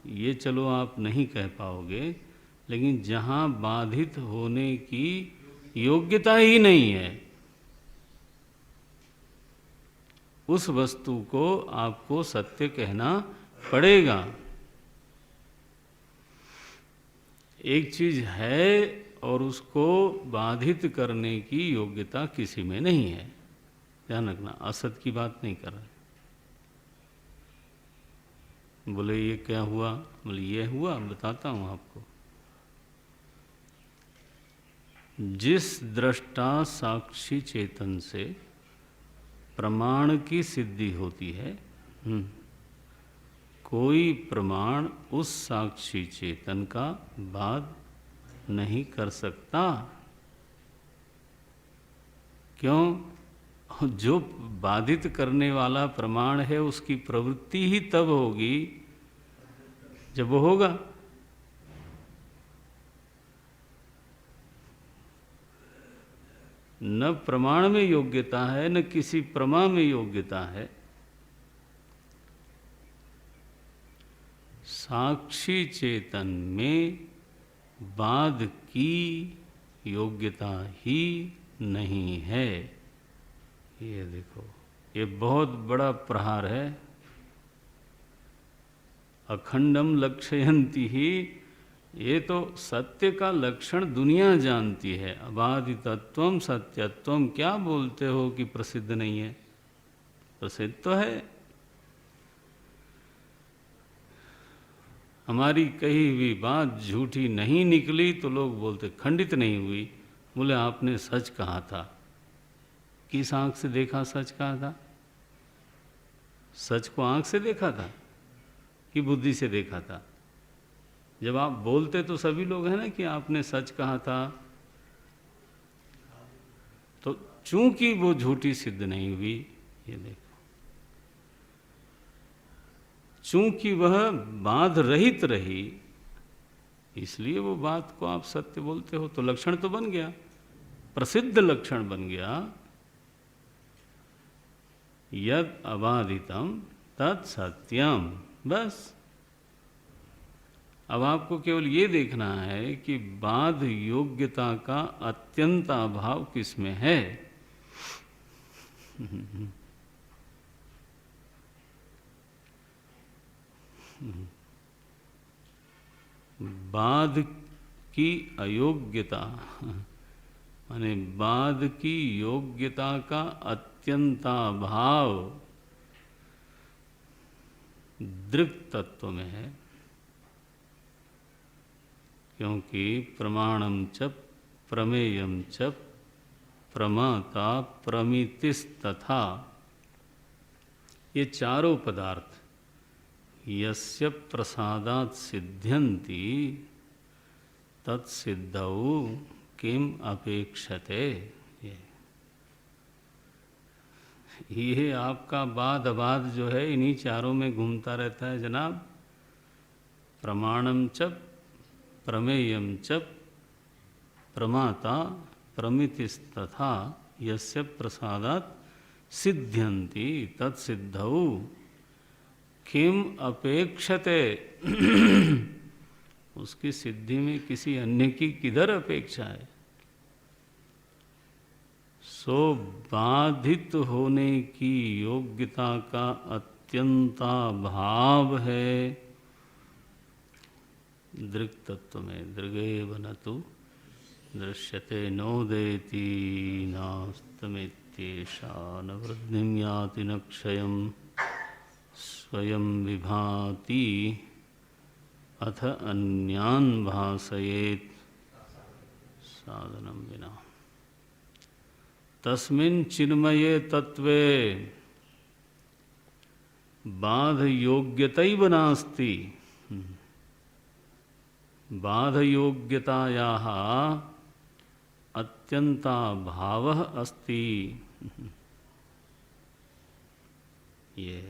ये चलो आप नहीं कह पाओगे, लेकिन जहाँ बाधित होने की योग्यता ही नहीं है उस वस्तु को आपको सत्य कहना पड़ेगा। एक चीज है और उसको बाधित करने की योग्यता किसी में नहीं है। ध्यान रखना, असत की बात नहीं कर रहे। बोले ये क्या हुआ? बोले ये हुआ, बताता हूँ आपको। जिस दृष्टा साक्षी चेतन से प्रमाण की सिद्धि होती है, कोई प्रमाण उस साक्षी चेतन का बाध नहीं कर सकता। क्यों? जो बाधित करने वाला प्रमाण है उसकी प्रवृत्ति ही तब होगी जब वो होगा। न प्रमाण में योग्यता है, न किसी प्रमा में योग्यता है। साक्षी चेतन में बाध की योग्यता ही नहीं है। ये देखो, ये बहुत बड़ा प्रहार है। अखंडम लक्षयन्ति ही, ये तो सत्य का लक्षण दुनिया जानती है। अबाधितत्वम सत्यत्वम क्या बोलते हो कि प्रसिद्ध नहीं है? प्रसिद्ध तो है। हमारी कही हुई बात झूठी नहीं निकली तो लोग बोलते खंडित नहीं हुई। बोले आपने सच कहा था। किस आंख से देखा सच कहा था? सच को आंख से देखा था कि बुद्धि से देखा था? जब आप बोलते तो सभी लोग हैं ना कि आपने सच कहा था। तो चूंकि वो झूठी सिद्ध नहीं हुई, ये देखो, चूंकि वह बाध रहित रही, इसलिए वो बात को आप सत्य बोलते हो। तो लक्षण तो बन गया, प्रसिद्ध लक्षण बन गया। यद अबाधितम तत् सत्यम, बस अब आपको केवल ये देखना है कि बाध योग्यता का अत्यंत अभाव किसमें है। बाध की अयोग्यता माने बाध की योग्यता का अत्यंताभाव दृक् तत्व में है, क्योंकि प्रमाणम च प्रमेयम च प्रमाता प्रमितिस्तथा ये चारों पदार्थ यस्य प्रसादात् सिद्ध्यन्ति तत्सिद्धौ किम अपेक्षते। ये आपका बाद अबाद जो है इन्हीं चारों में घूमता रहता है जनाब। प्रमाणम च प्रमेयम च प्रमाता प्रमितिस्तथा यस्य प्रसादात् सिद्ध्यन्ति तत्सिद्धौ किम अपेक्षते। उसकी सिद्धि में किसी अन्य की किधर अपेक्षा है। सो बाधित होने की योग्यता का अत्यंताभाव है दृक् तत्व में। दृगेव न तु दृश्यते नोदेति नास्तमित्येषा न वृद्धिं याति न क्षयं स्वयं विभाति अथ अन्यान् भासयेत् साधनं विना। तस्मिन् चिन्मये तत्वे बाध योग्यतैव नास्ति। बाध योग्यतायाः अत्यंताभावः अस्ति। ये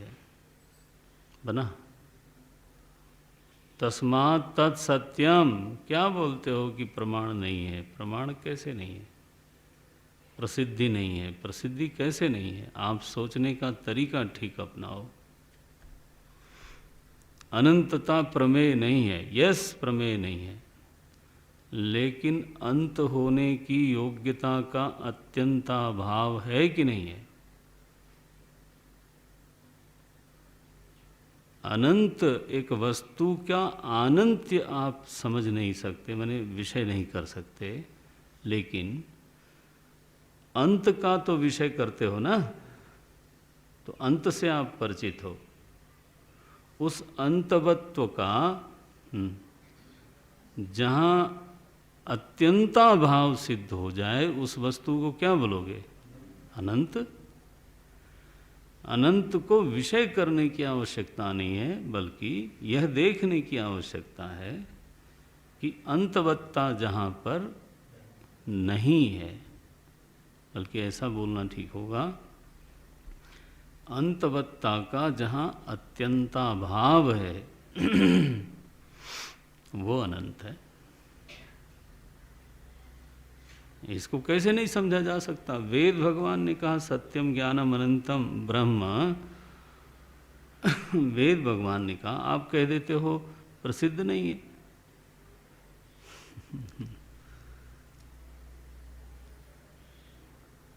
बना तस्मात् तत्सत्यम। क्या बोलते हो कि प्रमाण नहीं है? प्रमाण कैसे नहीं है? प्रसिद्धि नहीं है। प्रसिद्धि कैसे नहीं है? आप सोचने का तरीका ठीक अपनाओ। अनंतता प्रमेय नहीं है। यस, प्रमेय नहीं है, लेकिन अंत होने की योग्यता का अत्यंताभाव है कि नहीं है? अनंत एक वस्तु का अनंत्य आप समझ नहीं सकते, माने विषय नहीं कर सकते, लेकिन अंत का तो विषय करते हो ना। तो अंत से आप परिचित हो। उस अंतवत्व का जहाँ अत्यंताभाव सिद्ध हो जाए उस वस्तु को क्या बोलोगे? अनंत। अनंत को विषय करने की आवश्यकता नहीं है, बल्कि यह देखने की आवश्यकता है कि अंतवत्ता जहाँ पर नहीं है, बल्कि ऐसा बोलना ठीक होगा, अंतवत्ता का जहाँ अत्यंताभाव है वो अनंत है। इसको कैसे नहीं समझा जा सकता? वेद भगवान ने कहा सत्यम ज्ञानम अनंतम ब्रह्म। वेद भगवान ने कहा, आप कह देते हो प्रसिद्ध नहीं है।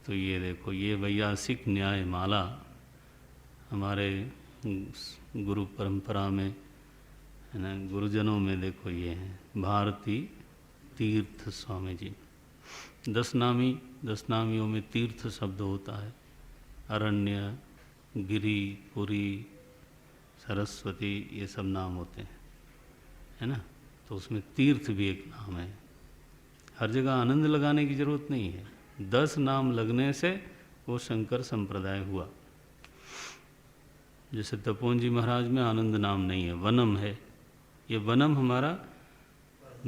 तो ये देखो, ये वैयासिक न्याय माला हमारे गुरु परंपरा में है ना, गुरुजनों में देखो ये है। भारती तीर्थ स्वामी जी, 10 नामी, 10 नामियों में तीर्थ शब्द होता है। अरण्य, गिरि, पुरी, सरस्वती, ये सब नाम होते हैं, है ना। तो उसमें तीर्थ भी एक नाम है। हर जगह आनंद लगाने की जरूरत नहीं है। 10 नाम लगने से वो शंकर संप्रदाय हुआ। जैसे तपोवन जी महाराज में आनंद नाम नहीं है, वनम है। ये वनम हमारा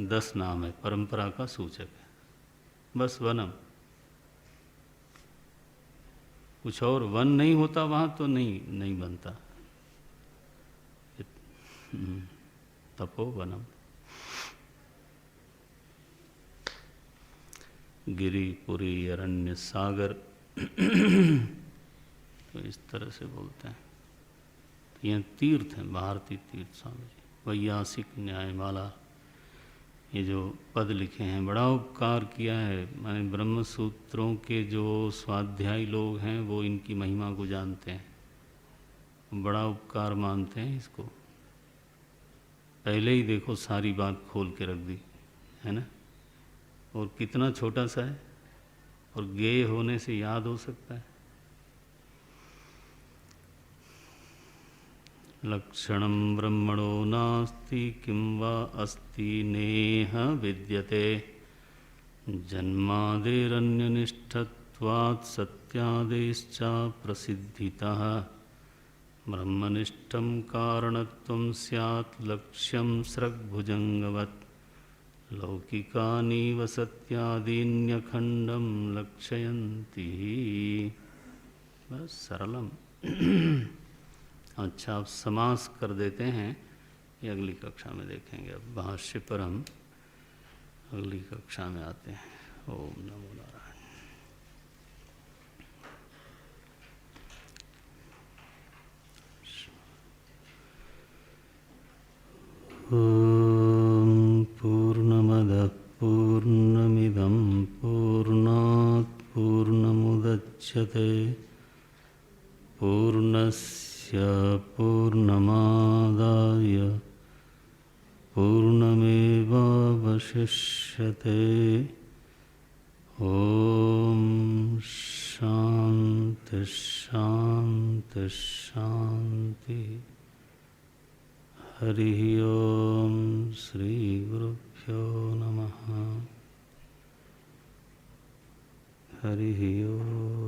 10 नाम है, परंपरा का सूचक है, बस वनम। कुछ और वन नहीं होता वहाँ तो नहीं बनता। तपो वनम। गिरि, पुरी, अरण्य, सागर तो इस तरह से बोलते हैं। तो यह तीर्थ हैं, भारती तीर्थ स्वामी जी। वैयासिक न्यायमाला, ये जो पद लिखे हैं, बड़ा उपकार किया है। माने ब्रह्म सूत्रों के जो स्वाध्यायी लोग हैं वो इनकी महिमा को जानते हैं, बड़ा उपकार मानते हैं इसको। पहले ही देखो सारी बात खोल के रख दी है ना, और कितना छोटा सा है, और ज्ञेय होने से याद हो सकता है। लक्षणं ब्रह्मणो नास्ति किं वा अस्ति नेह विद्यते, जन्मादिरन्यनिष्ठत्वात् सत्यादेश्च प्रसिद्धितः, ब्रह्मनिष्ठं कारणत्वं स्यात् लक्ष्यं स्रग्भुजङ्गवत्, लौकिकानीव सत्यादीन्यखण्डं लक्षयन्ति। बस सरलम। अच्छा, अब समास कर देते हैं, ये अगली कक्षा में देखेंगे। अब भाष्य पर हम अगली कक्षा में आते हैं। ओम नमो नारायण। ओम पूर्णमदः पूर्णमिदं पूर्णात् पूर्णमुदच्यते, पूर्णस्य पूर्णमादाय पूर्णमेवावशिष्यते। ओम शांति शांति शांति। हरि ओम श्री गुरुभ्यो नमः। हरि ओम।